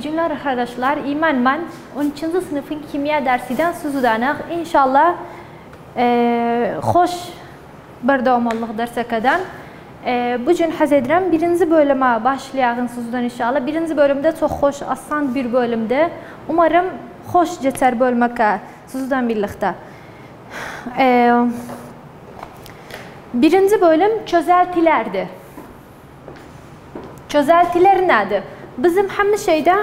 İyi günler arkadaşlar. İman ben 13. sınıfın kimya dersinden Suzudanıq. İnşallah hoş berdavamlıq dərsəkədən. Bugün həz edirəm. Birinci bölümə başlayağın Suzudan inşallah. Birinci bölümdə çox xoş, asan bir bölümdür. Umarım xoş geçər bölməkə Suzudan birlikdə. Birinci bölüm çözeltilərdir. Çözeltiler nədir? Bizim həmin şeydə,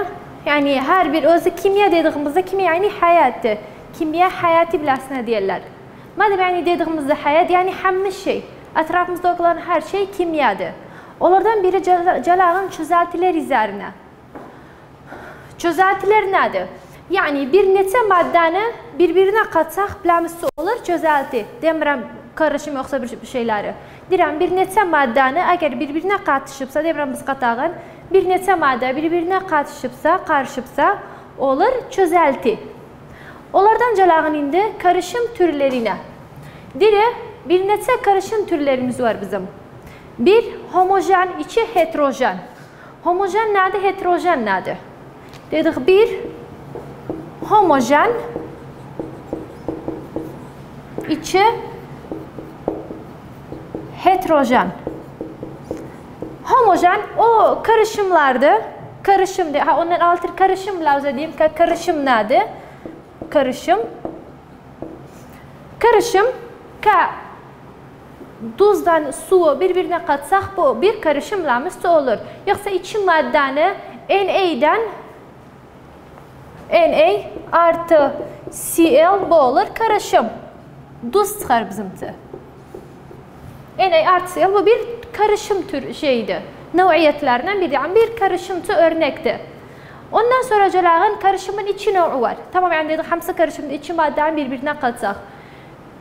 yəni hər bir özü kimya dediyimizdə kimya yəni həyatdır. Kimya həyati biləsinə deyirlər. Madəm yəni dediyimizdə həyat, yəni həmin şey, ətrafımızda olan hər şey kimyadır. Onlardan biri gəlağın çözeltiler üzərinə. Çözeltiler nədir? Yəni bir neçə maddəni bir-birinə qatsaq biləmizsə olur çözelti. Demirəm karışım yoxsa bir şeyləri. Deyirəm bir neçə maddəni əgər bir-birinə qatışıbsa, demirəm biz qatağın, bir neçə maddə bir-birinə qatışıbsa, qarışıbsa olur çözelti. Onlardan gəlağın indi karışım türlərinə. Deyirəm bir neçə karışım türlərimiz var bizim. Bir homojen, iki heterojen. Homojen nədir, heterojen nədir? Dedik bir homojen, iki heterojen. Homojen o karışımlardır. Karışımdır. Ha ondan altı karışım lazım diyeyim ki karışım nədir? Karışım. Karışım ki duzdan suyu bir-birinə qatsaq bu bir karışım lamızsa olur. Yoxsa iki maddəni Na artı Cl bu olur karışım. Duz çıxar bizimki. Na artı Cl bu bir karışım tür şeydir. Növ'iyyətlərindən biri. Yani bir karışımçı örnektir. Ondan sonra gəlağın karışımın iki növü var. Tamam yani dedik hamısı karışımda iki maddəni bir-birinə qatsaq.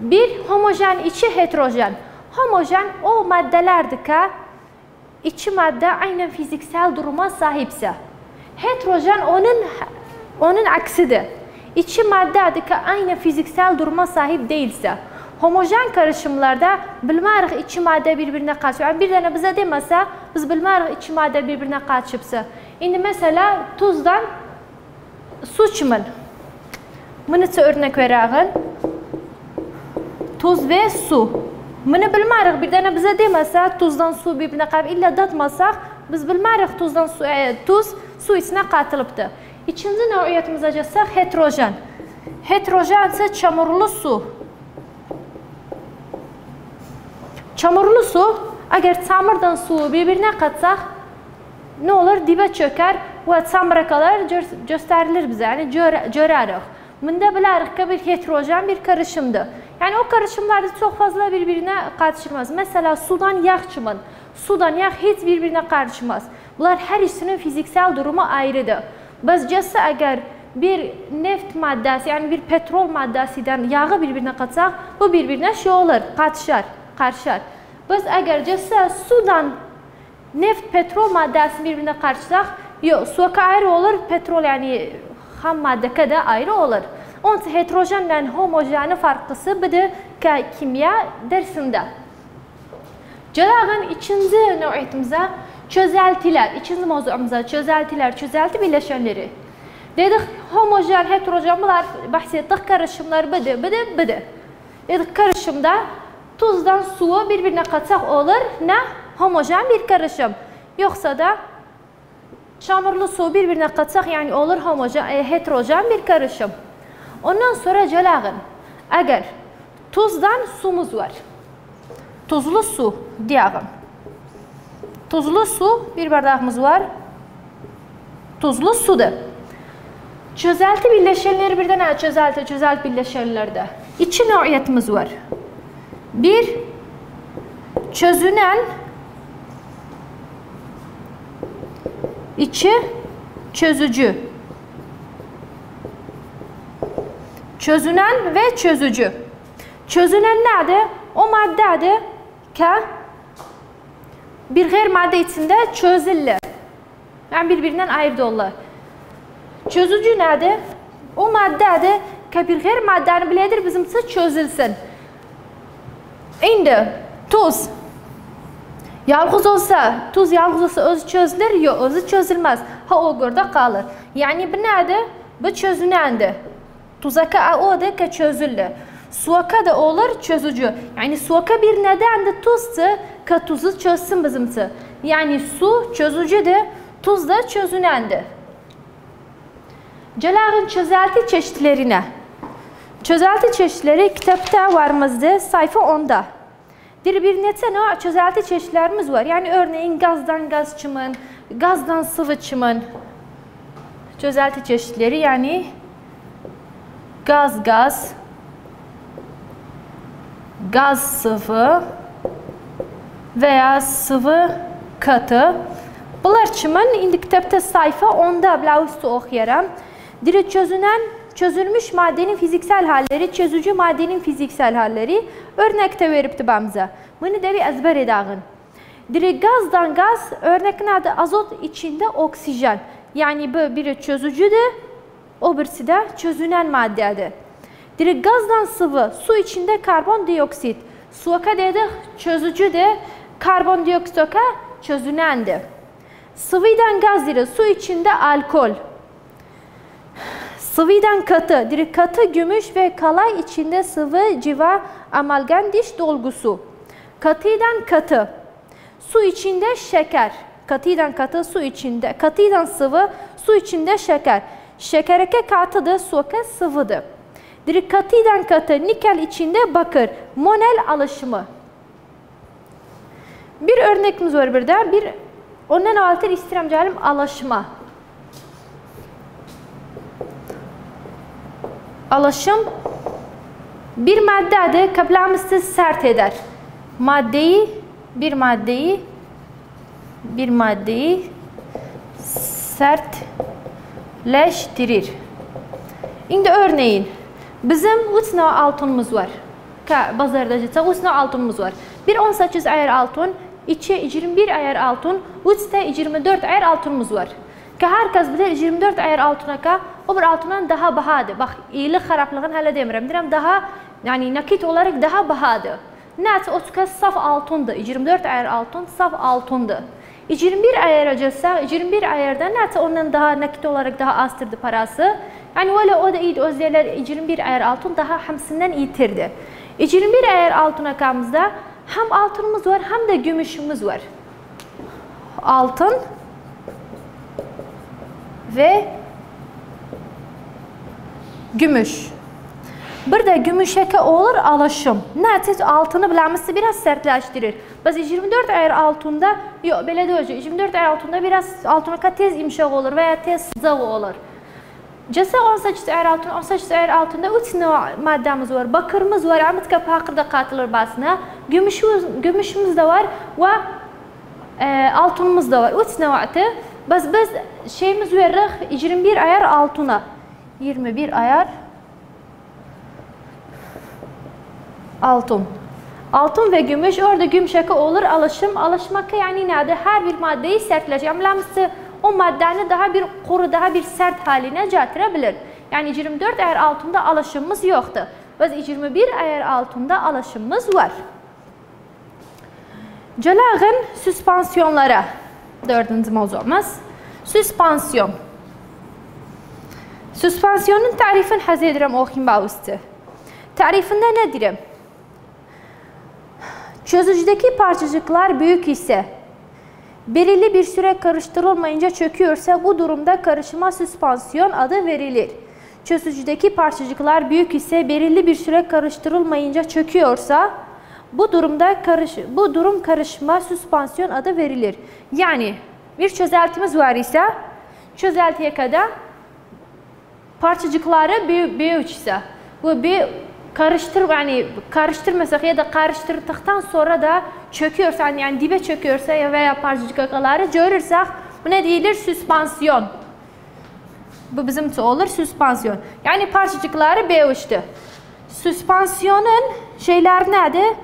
Bir homojen, iki heterojen. Homojen o maddələrdir ki, iki maddə aynı fiziksel duruma sahipsə. Heterojen onun aksidir. İki maddədir ki, aynı fiziksel duruma sahip değilsə. Homojen karışımlarda bilmərik iki maddə bir-birinə qaçıb. Yəni bir dənə bizə deməsə, biz bilmərik iki maddə bir-birinə qaçıbsa. İndi məsələ tuzdan su kimin? Bunu örnək verəğin. Tuz və su. Bunu bilmərik bir dənə bizə deməsə, tuzdan su bir-birinə qaçıb. İlla datmasaq, biz bilmərik tuzdan tuz su içinə qatılıbdır. İkinci növ'iyyətimizə gəlsək, heterojen. Heterojen isə çamurlu su. Çamurlu su, əgər çamurdan suyu bir-birinə qatsaq, nə olur? Dibə çökər və çamurakalar göstərilir bizə, yəni görərik. Bunda bilərik ki, bir heterojen bir karışımdır. Yəni o karışımlarda çox fazla bir-birinə qarışılmaz. Məsələ sudan yağ kimin? Sudan yağ heç bir-birinə qarışmaz. Bunlar hər ikisinin fiziksel durumu ayrıdır. Bəzcəsi əgər bir neft maddəsi, yəni bir petrol maddəsidən yağı bir-birinə qatsaq, bu bir-birinə şey olur, qarışar. Biz əgər sudan neft, petrol maddəsini bir-birinə qarışsaq, yox, suya ayrı olur, petrol yəni xam maddəyə də ayrı olur. Onun üçün heterojenlə homojeni farqısı budur ki, kimya dərsində. Gəlağın ikinci növ'iyyətimizə çözeltiler, ikinci mövzuumuza çözeltiler, çözelti bileşenleri. Dedik homojen, heterojen bunlar bəhs etdik karışımlar budur. Dedik karışımda tuzdan suyu bir-birinə qatsaq olur, nə? Homojen bir karışım. Yoxsa da çamurlu su bir-birinə qatsaq, yəni olur heterojen bir karışım. Ondan sonra gəlağın, əgər tuzdan sumuz var, tuzlu su deyağım. Tuzlu su, bir bardağımız var, tuzlu sudur. Çözelti birleşenleri birdən çözelti birleşenlerde. İki növ'iyyətimiz var. Bir, çözünen, iki, çözücü. Çözünen ve çözücü. Çözünen nədir? O maddədir ki, bir qeyri maddə içində çözülür. Yəni bir-birindən ayrı olurlar. Çözücü nədir? O maddədir ki, bir qeyri maddəni bilədir bizimcə çözülsün. İndi tuz. Yalğız olsa, tuz yalğız olsa özü çözülür, yok özü çözülmez. Ha o orada kalır. Yani bu nedir? Bu çözünendi. Tuzaka o da ki çözüldü. Suaka da olur çözücü. Yani suaka bir nedendi tuzdu ki tuzu çözsün bizimsi. Yani su çözücüdü, tuz da çözünendi. Gelağın çözelti çeşitlerine. Çözelti çeşitleri kitapta varmızdı, sayfa 10'da. Bir neçə növ çözelti çeşitlerimiz var. Yani örneğin gazdan gaz çımın, gazdan sıvı çımın çözelti çeşitleri yani gaz, gaz sıvı veya sıvı katı. Bunlar çımın indi kitapta sayfa 10'da blavüstü okuyaram. Diri çözülmüş maddenin fiziksel halleri, çözücü maddenin fiziksel halleri örnekte veripti bamıza. Bunu da bir ezber edağın. Diri gazdan gaz, örnekin adı azot içinde oksijen. Yani bu biri çözücüdür, o birisi de çözünen maddedir. Diri gazdan sıvı, su içinde karbondioksit. Suaka dedik çözücüdür, karbondioksit çözünendir. Sıvıdan gaz diri, su içinde alkol. Sıvıdan katı, diri katı gümüş ve kalay içinde sıvı civa amalgam diş dolgusu. Katıdan katı, su içinde şeker. Katıdan katı, su içinde, katıdan sıvı, su içinde şeker. Şekereke katıdır, suaka sıvıdır. Diri katıdan katı, nikel içinde bakır. Monel alışımı. Bir örneğimiz var burada. Ondan altı istirem calim alışma. Alaşım bir maddedir, kaplamızı sert eder. Bir maddeyi sertleştirir. Şimdi örneğin bizim 3 növ altınımız var. Bazarda cidden 3 növ altınımız var. Bir 18 ayar altın, 2 21 ayar altın, 3 de 24 ayar altınımız var. Herkes bilir 24 ayar altına o bir altından daha bahadır. Bak iyilik xaraplığın hələ demirəm. Deyirəm daha yani nakit olarak daha bahadır. Nəsə o saf altındır. 24 ayar altın saf altındır. 21 ayara gəlsək, 21 ayarda nəsə ondan daha nakit olarak daha azdır parası. Yani öyle o da iyiydi. Özlerler 21 ayar altın daha hamsinden iyitirdi. 21 ayar altına kamızda hem altınımız var hem de gümüşümüz var. Altın ve gümüş. Burada gümüşeke olur alışım. Nəticə altını biləmizsə biraz sertleştirir. Biz 24 ayar altında, yok belə deyəcək, 24 ayar altında biraz altına tez imşaq olur veya tez sıcaq olur. Cəsə 18 ayar altın, 18 ayar altında 3 maddemiz var. Bakırımız var, amit kapaqır da katılır basına. Gümüşümüz de var ve altınımız da var. 3 nevati. Biz şeyimiz veririk 21 ayar altına. 21 ayar altın. Altın ve gümüş orada gümüşeke olur alışım. Alışmak yani nedir? Her bir maddeyi sertleştirir. O maddeni daha bir kuru, daha bir sert haline getirebilir. Yani 24 ayar altında alışımımız yoktu. Biz 21 ayar altında alışımımız var. Gelağın süspansiyonlara. Dördüncü mevzumuz. Süspansiyon. Süspansiyonun tarifini həz edirəm oxuyum bağüstü. Tarifinde ne dirim? Çözücüdeki parçacıklar büyük ise, belirli bir süre karıştırılmayınca çöküyorsa bu durumda karışıma süspansiyon adı verilir. Çözücüdeki parçacıklar büyük ise, belirli bir süre karıştırılmayınca çöküyorsa bu durum karışıma süspansiyon adı verilir. Yani bir çözeltimiz var ise çözeltiye kadar parçacıkları büyük ise bu bir karıştırmasak ya da karıştırdıktan sonra da çöküyorsa yani dibe çöküyorsa veya parçacıkları görürsek bu ne deyilir? Süspansiyon. Bu bizim için olur süspansiyon. Yani parçacıkları büyüktü. Süspansiyonun şeyler nedir?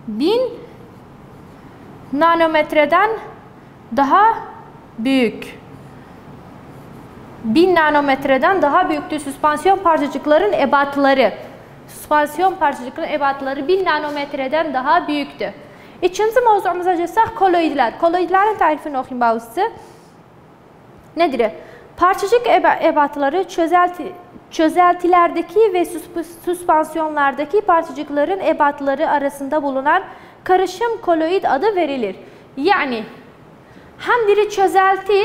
1000 nanometreden daha büyük. 1000 nanometreden daha büyüktür süspansiyon parçacıkların ebatları. Süspansiyon parçacıkların ebatları 1000 nanometreden daha büyüktür. İkinci mövzumuza gelsək, koloidlər. Koloidlərin tərifini oxuyum bazısı. Nedir? Parçacık ebatları çözeltilerdeki ve süspansiyonlardaki parçacıkların ebatları arasında bulunan karışım koloid adı verilir. Yani hem diri çözelti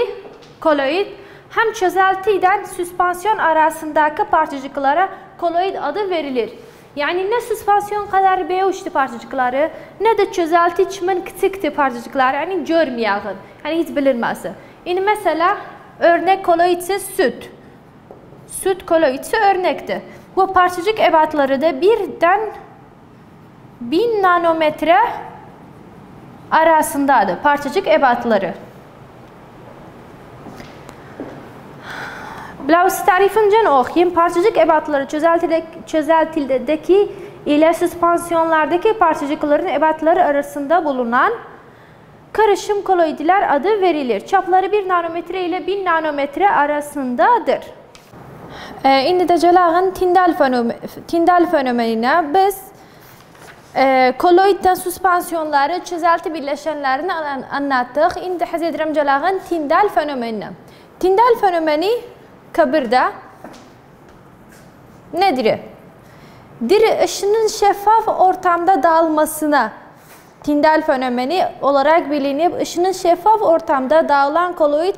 koloid hem çözeltiden süspansiyon arasındaki parçacıklara koloid adı verilir. Yani ne süspansiyon kadar beyuştu parçacıkları ne de çözelti çimin küçüktü parçacıkları yani görmeyeğin. Yani hiç bilinmesi. Yani mesela örnek koloid ise süt. Süt koloid ise örnekti. Bu parçacık ebatları da birden 1000 nanometre arasındadır. Parçacık ebatları. Blausi tarifinden okuyayım. Parçacık ebatları çözeltideki ile süspansiyonlardaki parçacıkların ebatları arasında bulunan karışım koloidler adı verilir. Çapları 1 nanometre ile 1000 nanometre arasındadır. İndi de gəlağın tindal fenomenine biz koloiddən süspansiyonları, çözelti birleşenlerini anlattık. İndi həz edirəm gəlağın tindal fenomenine. Tindal fenomeni kabirdə nedir? Diri ışının şeffaf ortamda dağılmasına tindal fenomeni olarak bilinip ışının şeffaf ortamda dağılan koloid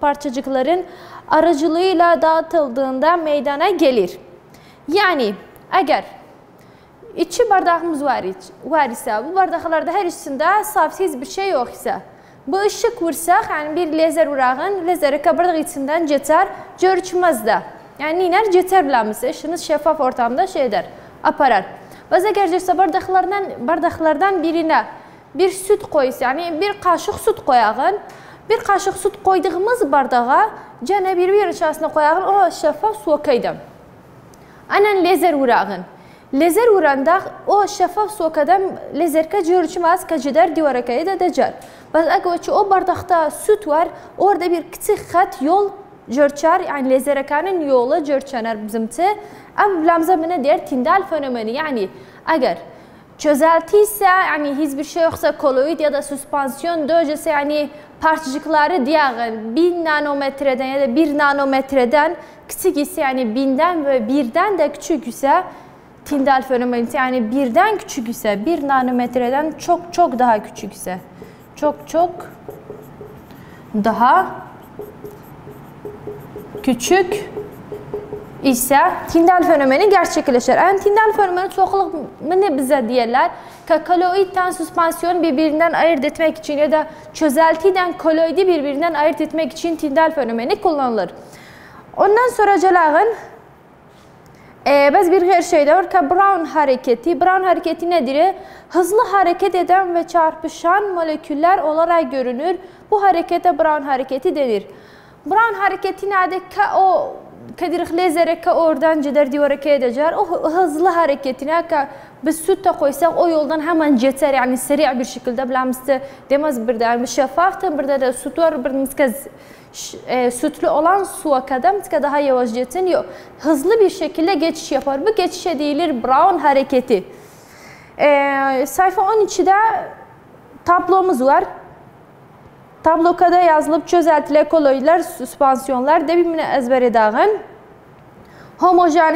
parçacıkların aracılığıyla dağıtıldığında meydana gelir. Yani eğer içi bardağımız var ise bu bardaklarda her içinde safsiz bir şey yok ise bu ışık vursaq, yani bir lezer vurağın lezeri kabırdıq içinden geçer, görüşmez de. Yani iner geçer biləmizsə, ışığınız şeffaf ortamda şeydir, aparar. Bəzə gələcəksə bardaklardan birine bir süt koysa, yani bir kaşık süt koyağın, bir kaşık süt koyduğumuz bardağa gene bir içerisine koyağın, o şeffaf su okaydı. Aynen lezer vurağın. Lezer vuranda o şeffaf su okadan lezerka görüşmez, kacidər divara kayıt edəcər. Bəzə o bardakta süt var, orada bir küçük xət yol görçər, yani lezerkanın yolu görçənər bizimti. Ama biləmizə mənə deyər tindal fenomeni, yani eğer çözelti ise, yani hiçbir şey yoksa koloid ya da süspansiyon döcesi, yani parçacıkları diğer 1000 nanometreden ya da 1 nanometreden küçük ise, yani 1000'den ve 1'den de küçük ise tindal fenomeni, yani 1'den küçük ise 1 nanometreden çok daha küçük ise çok daha küçük ise tindal fenomeni gerçekleşir. Yani tindal fenomeni çoxluğunu bize deyirlər ki, koloiddən süspansiyon birbirinden ayırt etmek için ya da çözeltiden koloidi birbirinden ayırt etmek için tindal fenomeni kullanılır. Ondan sonra gəlağın biz bir şey de var ki, Brown hareketi. Brown hareketi nedir? Hızlı hareket eden ve çarpışan moleküller olarak görünür. Bu harekete Brown hareketi denir. Brown hareketi nedir? O Kadir lezerek oradan gider divara edecek. O hızlı hareketine biz süt de koysak o yoldan hemen geçer, yani seri bir şekilde bilemizde demez bir de yani şeffaftır, bir de süt var, bir sütlü olan suya kadar daha yavaş geçsin. Yok, hızlı bir şekilde geçiş yapar. Bu geçişe deyilir Brown hareketi. Sayfa 12'de tablomuz var. Tablokada yazılıb çözeltiler, koloidler, süspansiyonlar debimini ezber edağın. Homojen,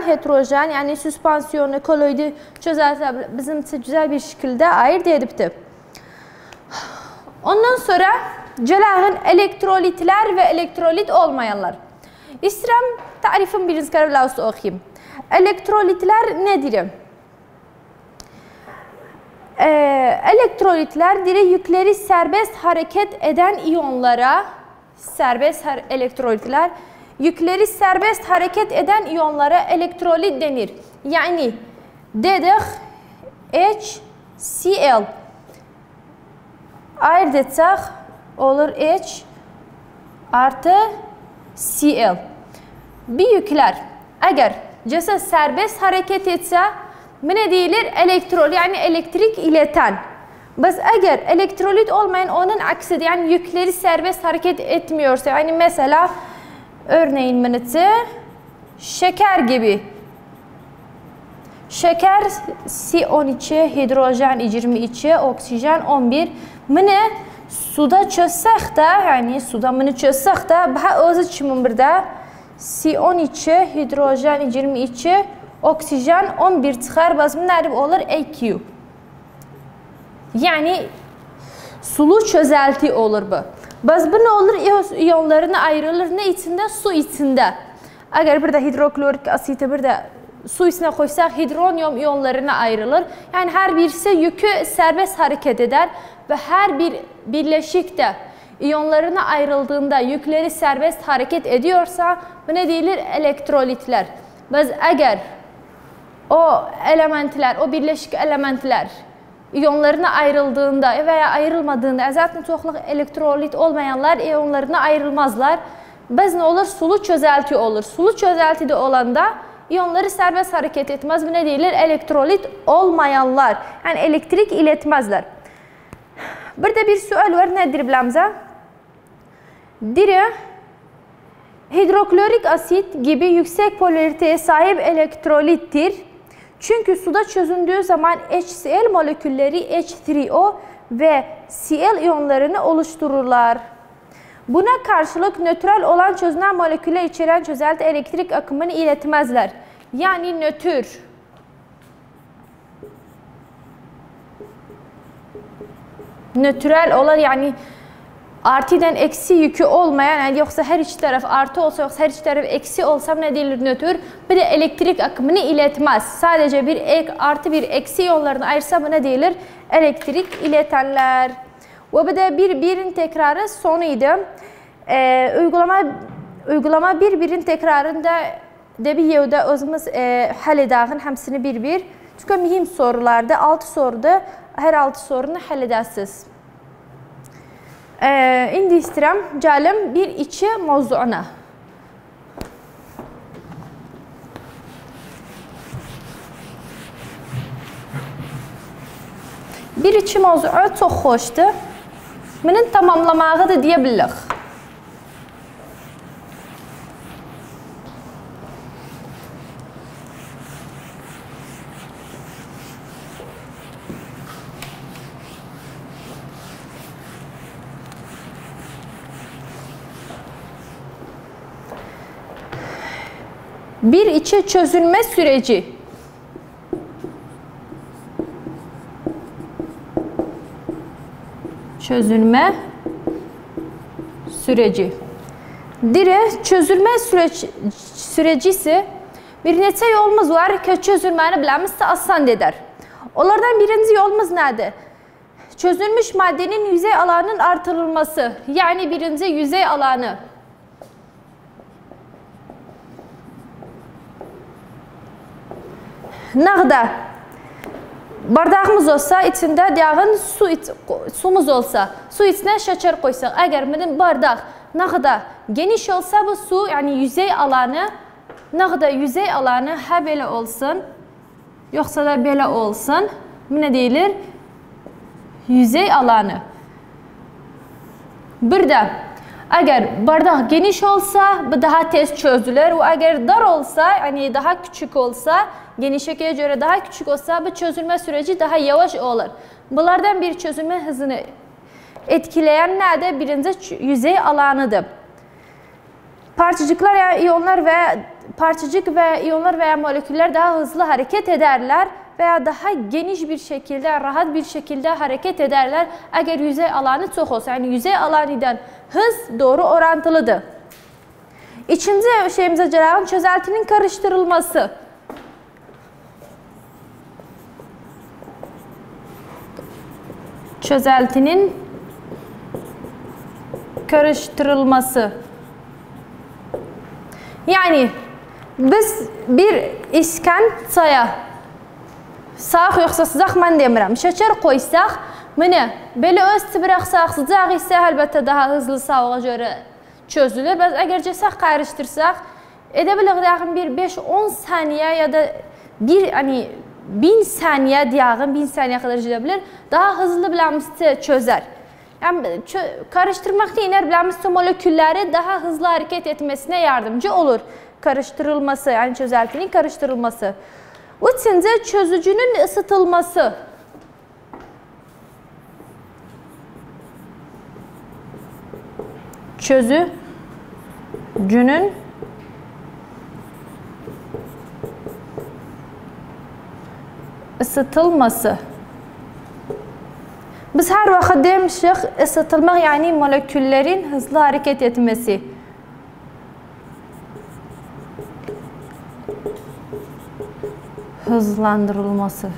heterojen, yani süspansiyonu, koloidi çözeltiler bizim için güzel bir şekilde ayırt edipti. Ondan sonra gəlağın elektrolitler ve elektrolit olmayanlar. İstəyirəm tarifin birinci kərəvləusu oxuyayım. Elektrolitler nedir? Elektrolitler yükleri serbest hareket eden iyonlara, elektrolitler yükleri serbest hareket eden iyonlara elektrolit denir. Yani dedik HCl ayırt etsək olur H artı Cl. Bir yükler eğer ceset serbest hareket etse ne deyilir? Elektrol, yani elektrik ileten. Biz eğer elektrolit olmayan onun aksidir, yani yükleri serbest hareket etmiyorsa, yani mesela örneğin şeker gibi. Şeker C12, hidrojen 22, oksijen 11. Mine suda çözsək də, yəni suda mini çözsək də, baha özü kimin burada C12, hidrojen 22, oksijen 11 çıxar. Bəs bu olur AQ. Yəni sulu çözelti olur bu. Bəs bu ne olur? İyonlarına ayrılır. Ne içinde? Su içinde. Eğer burada hidroklorik asiti burada su içine koysak hidronyum iyonlarına ayrılır. Yani her birisi yükü serbest hareket eder ve her bir birleşikte iyonlarına ayrıldığında yükleri serbest hareket ediyorsa bu ne deyilir? Elektrolitler. Bəs eğer o elementler, o birleşik elementler iyonlarına ayrıldığında veya ayrılmadığında zaten çoxluq elektrolit olmayanlar iyonlarına ayrılmazlar. Bəs ne olur? Sulu çözelti olur. Sulu çözeltide olanda iyonları serbest hareket etmez. Bu ne deyilir? Elektrolit olmayanlar. Yani elektrik iletmezler. Burada bir sual var. Nedir biləmizə? Diri hidroklorik asit gibi yüksek polariteye sahip elektrolittir. Çünkü suda çözündüğü zaman HCl molekülleri H3O ve Cl iyonlarını oluştururlar. Buna karşılık nötral olan çözünen moleküller içeren çözelti elektrik akımını iletmezler. Yani nötr. Nötral olan yani artıdan eksi yükü olmayan, yani yoksa her iki taraf artı olsa yoksa her iki taraf eksi olsa ne deyilir? Nötr. Bir de elektrik akımını iletmez. Sadece bir artı bir eksi iyonlarını ayırsa bu ne deyilir? Elektrik iletenler. Ve bir de birin tekrarı sonuydu. Uygulama birin tekrarında bir yevdə özümüz həll edəğin həmsini bir. Çünki mühim sorularda 6 soruda hər 6 sorunu həll edəsiniz. İndi istəyirəm gəlim 1-2 mövzuuna. Bir-iki mövzuu çox xoşdur. Bunun tamamlamağı da deyə bilirik. Bir içe çözülme süreci. Çözülme süreci. Diri çözülme sürecisi bir neçə yolumuz var ki çözülməni biləmizsə asan eder. Onlardan birinci yolumuz nədir? Çözülmüş maddenin yüzey alanının artırılması. Yani birinci yüzey alanı. Nağda bardağımız olsa, içinde diyağın sumuz olsa, su içine şeker koysak, eğer benim bardak nağda geniş olsa bu su, yani yüzey alanı, nağda yüzey alanı ha belə olsun, yoksa da belə olsun, bu ne deyilir? Yüzey alanı. Burada, eğer bardak geniş olsa, bu daha tez çözülür, ve eğer dar olsa, yani daha küçük olsa, genişliğe göre daha küçük olsa bu çözülme süreci daha yavaş olur. Bunlardan bir çözülme hızını etkileyen nədir? Birinci yüzey alanıdır. Parçacıklar yani iyonlar ve parçacık ve iyonlar veya moleküller daha hızlı hareket ederler veya daha geniş bir şekilde, rahat bir şekilde hareket ederler. Eğer yüzey alanı çok olsa, yani yüzey alanından hız doğru orantılıdır. İkinci şeyimize gelen çözeltinin karıştırılması. Çözeltinin karıştırılması. Yani biz bir iskan çaya sağ yoksa sıcaq mən demirəm. Şeker koysaq, bunu belə öz bıraxsaq, sıcaq isə əlbəttə daha hızlı soğuğa görə çözülür. Bəs əgər cəsək qarışdırsaq, edə bilirik bir 5-10 saniyə ya da bir hani 1000 saniye diyağın 1000 saniye kadar gidebilir. Daha hızlı biləmizsə çözer. Yani karıştırmak değil, biləmizsə molekülleri daha hızlı hareket etmesine yardımcı olur. Karıştırılması, yani çözeltinin karıştırılması. Üçüncü, çözücünün ısıtılması. Çözücünün ısıtılması. Biz her vakit demişik, ısıtılmak yani moleküllerin hızlı hareket etmesi. Hızlandırılması.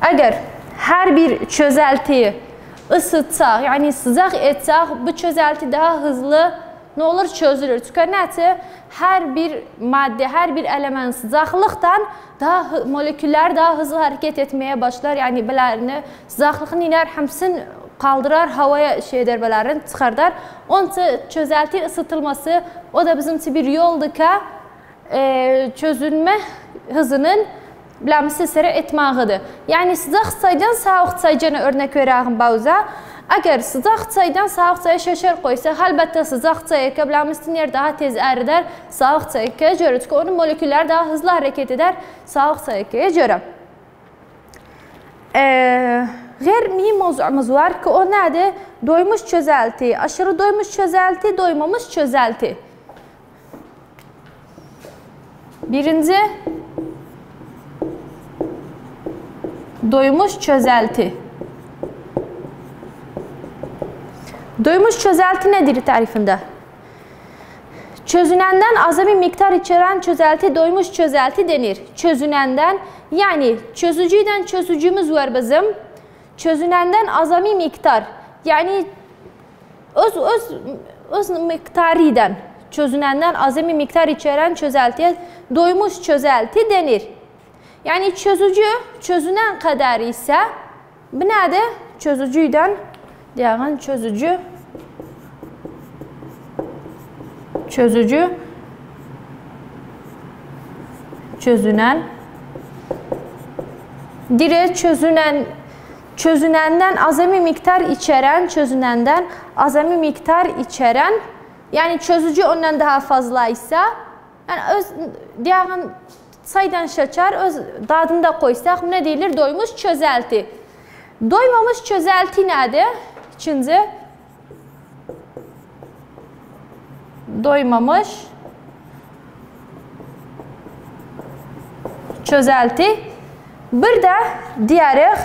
Eğer her bir çözeltiyi ısıtsak, yani sıcak etsek, bu çözelti daha hızlı ne olur? Çözülür. Çünkü nədir? Her bir madde, her bir element sıcaklıktan moleküller daha hızlı hareket etmeye başlar. Yani bələrini, sıcaklığın iner, hamısını kaldırar, havaya bələrini çıxardar. Onun için çözelti ısıtılması, o da bizim için bir yoldur ki, çözülme hızının biləmisi etməğidir. Yəni sıcaq çaydan soğuk çaycana örnek verəyim bəvzə. Eğer sıcak çaydan soğuk çaya şeker koysak, elbette sıcak çaya biləmisi yer daha tez ərilər, soğuk çaya görə. Çünki onun molekülləri daha hızlı hareket eder soğuk çaya görə. Qeyr mühim mövzumuz var ki, o nədir? Doymuş çözelti, aşırı doymuş çözelti, doymamış çözelti. Birinci, doymuş çözelti. Doymuş çözelti nedir tarifinde? Çözünenden azami miktar içeren çözelti doymuş çözelti denir. Çözünenden, yani çözücüden çözücümüz var bizim. Çözünenden azami miktar, yani öz miktariden, çözünenden azami miktar içeren çözeltiye doymuş çözelti denir. Yani çözücü, çözünen kadar ise, bu nedir? Çözücüden, yani çözünen, direkt çözünenden azami miktar içeren, yani çözücü ondan daha fazlaysa, yani diğer saydan şeker öz dadında koysak ne deyilir? Doymuş çözelti. Doymamış çözelti nedir? İkinci, doymamış çözelti. Bir de diğeri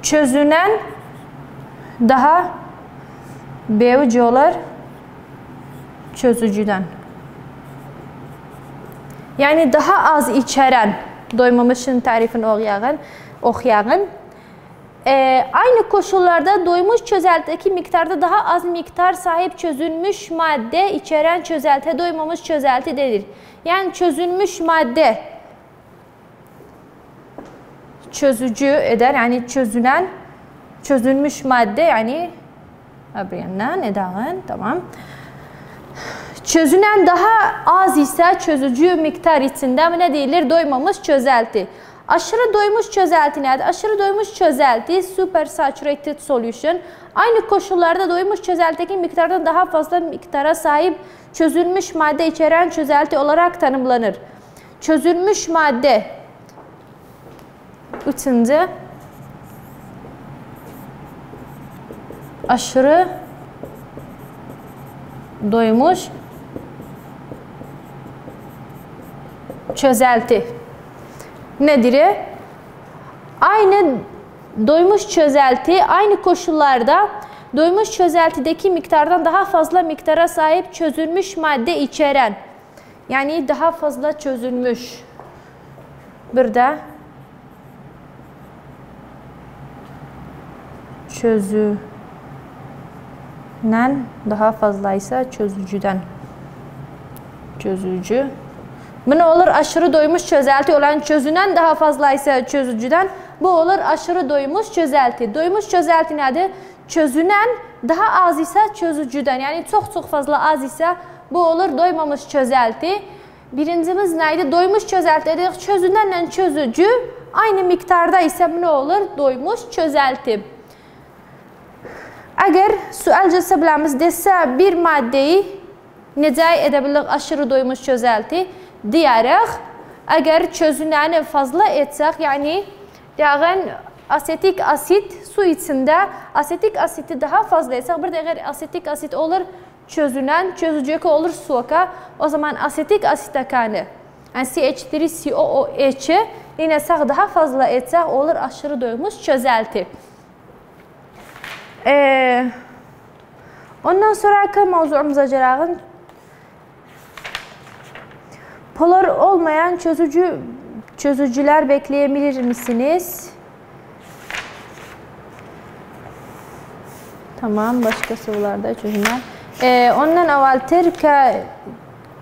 çözünen daha bevucu olur çözücüden. Yani daha az içeren, doymamışın tarifini oxuyağın. Aynı koşullarda doymuş çözeltideki miktarda daha az miktar sahip çözülmüş madde içeren çözelti doymamış çözelti denir. Yani çözülmüş madde çözücü eder, yani çözülmüş madde, yani tamam. Çözünen daha az ise çözücü miktar içinde ne deyilir? Doymamış çözelti. Aşırı doymuş çözelti nedir? Aşırı doymuş çözelti, supersaturated solution. Aynı koşullarda doymuş çözeltideki miktardan daha fazla miktara sahip çözülmüş madde içeren çözelti olarak tanımlanır. Çözülmüş madde. Üçüncü, aşırı doymuş çözelti nedir? Aynı doymuş çözelti, aynı koşullarda doymuş çözeltideki miktardan daha fazla miktara sahip çözülmüş madde içeren, yani daha fazla çözülmüş. Burada çözünen daha fazlaysa çözücüden. Çözücü. Bu ne olur? Aşırı doymuş çözelti olan çözünen daha fazlaysa çözücüden. Bu olur aşırı doymuş çözelti. Doymuş çözelti nedir? Çözünen daha az ise çözücüden. Yani çok fazla az ise bu olur doymamış çözelti. Birincimiz neydi? Doymuş çözelti dedik. Çözünenle çözücü aynı miktarda ise bu ne olur? Doymuş çözelti. Eğer sual cevabımız dese bir maddeyi necə edə bilirik aşırı doymuş çözelti deyərək, əgər çözünəni fazla etsək, yəni deyəğən asetik asit su içində asetik asiti daha fazla etsək, bir də əgər asetik asit olur çözünən, çözücü olur suaka, o zaman asetik asitakanı, yəni CH3COOH-i inəsək daha fazla etsək olur aşırı doymuş çözelti. Ondan sonraki mevzuumuza gələk. Polar olmayan çözücüler bekleyebilir misiniz? Tamam, başka sıvılarda çözümler. Ondan evveldir ki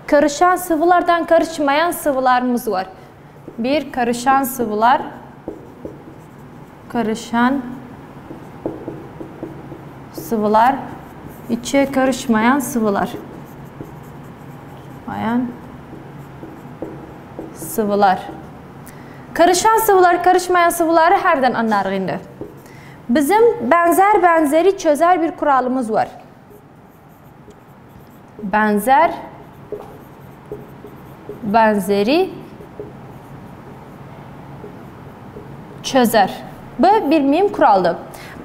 karışan sıvılardan karışmayan sıvılarımız var. Bir, karışan sıvılar. Karışan sıvılar. İçe karışmayan sıvılar. Sıvılar. Karışan sıvılar, karışmayan sıvıları herden anlarıq indi. Bizim benzer benzeri çözer bir kuralımız var. Benzer benzeri çözer. Bu bir mühim kuraldır.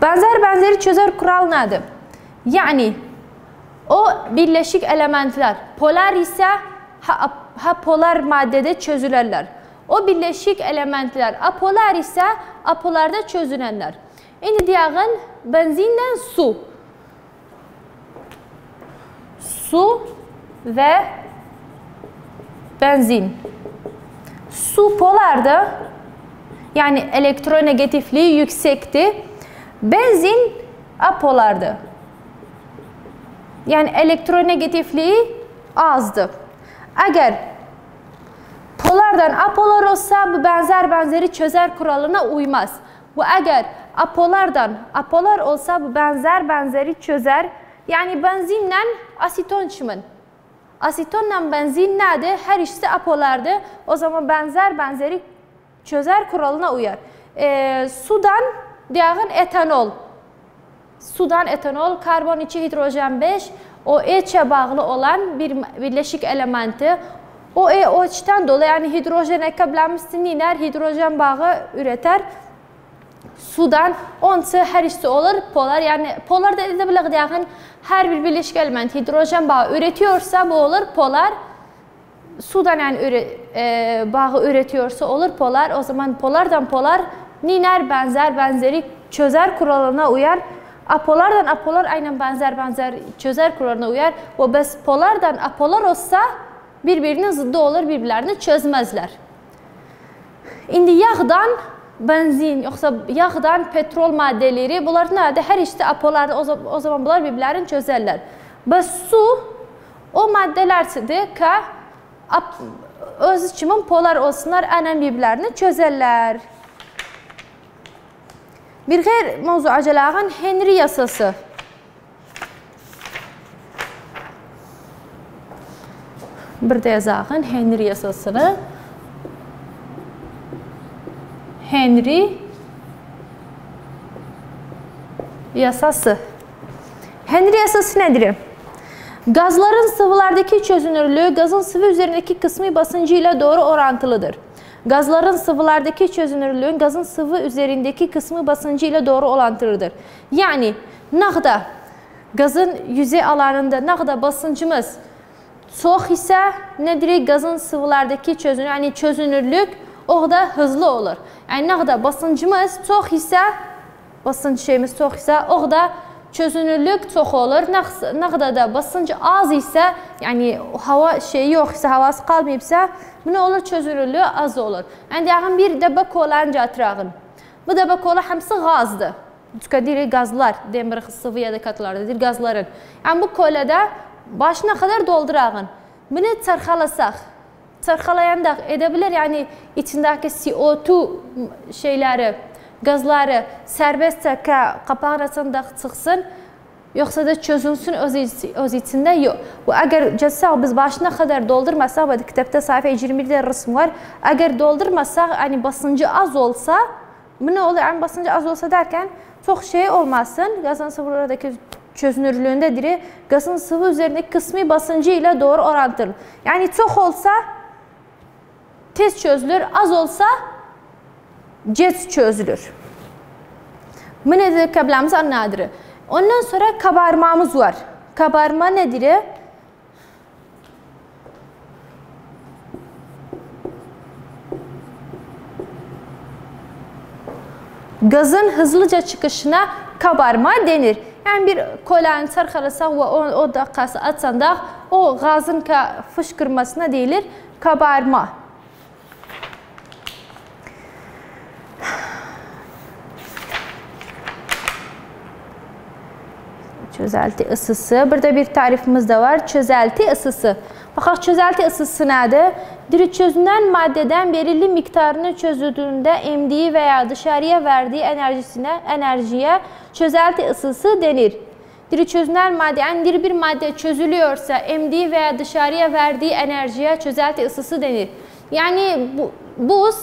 Benzer benzeri çözer kural nedir? Yani o birleşik elementler polar ise ha polar maddede çözülerler. O birleşik elementler apolar ise apolarda çözünenler. Şimdi diyelim benzinden su. Su ve benzin. Su polardı. Yani elektronegatifliği yüksekti. Benzin apolardı. Yani elektronegatifliği azdı. Eğer polardan apolar olsa bu benzer benzeri çözer kuralına uymaz. Bu eğer apolardan apolar olsa bu benzer benzeri çözer. Yani benzinle aseton çimin. Asetonla benzin nedir? Her ikisi apolardı. O zaman benzer benzeri çözer kuralına uyar. Sudan diyelim etanol. Sudan etanol, karbon 2, hidrojen 5, OH bağlı olan bir birleşik elementi. OH'ten dolayı yani hidrojen ekablanmışsın iner, hidrojen bağı üreter. Sudan onsa her ikisi olur polar. Yani polar da edebilir diyelim her bir birleşik element hidrojen bağı üretiyorsa bu olur polar. Sudan yani bağı üretiyorsa olur polar. O zaman polardan polar niner benzer benzeri çözer kuralına uyar. Apolardan apolar aynen benzer çözer kuralına uyar. O bes polardan apolar olsa birbirinin zıddı olur, birbirlerini çözmezler. İndi yağdan benzin yoksa yağdan petrol maddeleri bunlar nerede? Her işte apolarda o zaman bunlar birbirlerini çözerler. Bes su o maddelerdir ki öz içimin polar olsunlar, aynen birbirlerini çözerler. Bir diğer mevzu acəlağın Henry yasası. Bir de yazağın Henry yasasını. Henry yasası. Henry yasası nedir? Gazların sıvılardaki çözünürlüğü gazın sıvı üzerindeki kısmi basıncı ile doğru orantılıdır. Gazların sıvılardaki çözünürlüğün gazın sıvı üzerindeki kısmı basıncı ile doğru orantılıdır. Yani nağda gazın yüzey alanında nağda basıncımız çox ise nedir? Gazın sıvılardaki çözünürlük, yani çözünürlük orada hızlı olur. Yani nağda basıncımız çox ise basınç şeyimiz çox ise orada çözünürlük çox olur. Nağda da basıncı az ise yani hava şeyi yok ise havası qalmayıbsa bu ne olur? Çözünürlüğü az olur. Yani deyəğin bir dəbə kolanca atırağın. Bu dəbə kola hamısı gazdır. Deyir gazlar, demirik sıvı ya da katılarda deyir gazların. Yani bu kolada başına kadar doldurağın. Bunu çarxalasaq, çarxalayanda edebilir yani içindeki CO2 şeyleri, gazları serbestçe kapağın arasında çıxsın. Yoksa da çözünsün öz içinde yok. Bu eğer cəsək biz başına kadar doldurmasak, bu kitabda sayfa 21'de resim var. Eğer doldurmasak, yani basıncı az olsa, bu ne olur? Yani basıncı az olsa derken çok şey olmasın. Gazın sıvılardaki çözünürlüğünde diri gazın sıvı üzerindeki kısmi basıncı ile doğru orantılı. Yani çok olsa tez çözülür, az olsa gec çözülür. Bu nedir? Kablamız anladır. Ondan sonra kabarmamız var. Kabarma nedir? Gazın hızlıca çıkışına kabarma denir. Yani bir kolanı çarxalasak ve o dakikası açsanda o gazın fışkırmasına deyilir kabarma. Çözelti ısısı. Burada bir tarifimiz de var. Çözelti ısısı. Baxaq, çözelti ısısı nədir? Diri çözünen maddeden belirli miktarını çözüldüğünde emdiği veya dışarıya verdiği enerjiye çözelti ısısı denir. Diri çözünen madde, yani diri bir madde çözülüyorsa emdiği veya dışarıya verdiği enerjiye çözelti ısısı denir. Yani buz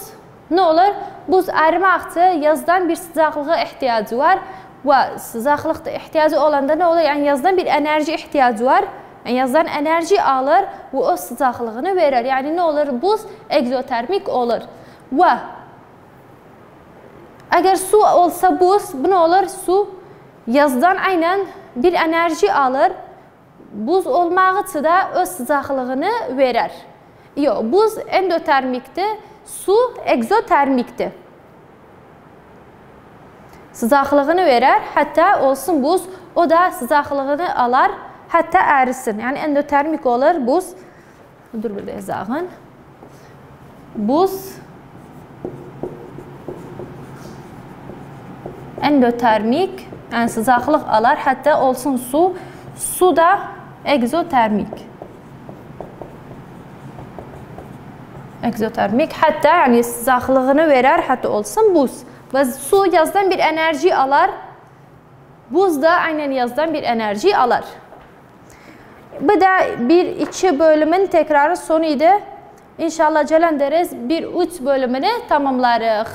ne olur? Buz erimakçı yazdan bir sıcaklığa ihtiyacı var. Ve sıcaklıkta ihtiyacı olanda ne olur? Yani yazdan bir enerji ihtiyacı var. Yani yazdan enerji alır ve o sıcaklığını verir. Yani ne olur? Buz egzotermik olur. Ve eğer su olsa buz, bu ne olur? Su yazdan aynen bir enerji alır. Buz olmağı için de o sıcaklığını verir. Yok, buz endotermikti, su egzotermikti. Sıcaklığını verir, hatta olsun buz, o da sıcaklığını alar, hatta erisin. Yani endotermik olur buz. Dur burada yazağın. Buz endotermik, yani sıcaklık alar, hatta olsun su. Su da egzotermik. Egzotermik, hatta yani sıcaklığını verir, hatta olsun buz. Ve su yazdan bir enerji alar. Buz da aynen yazdan bir enerji alar. Bu da bir iki bölümün tekrarı sonuydu. İnşallah gelen deriz bir üç bölümünü tamamlarıq.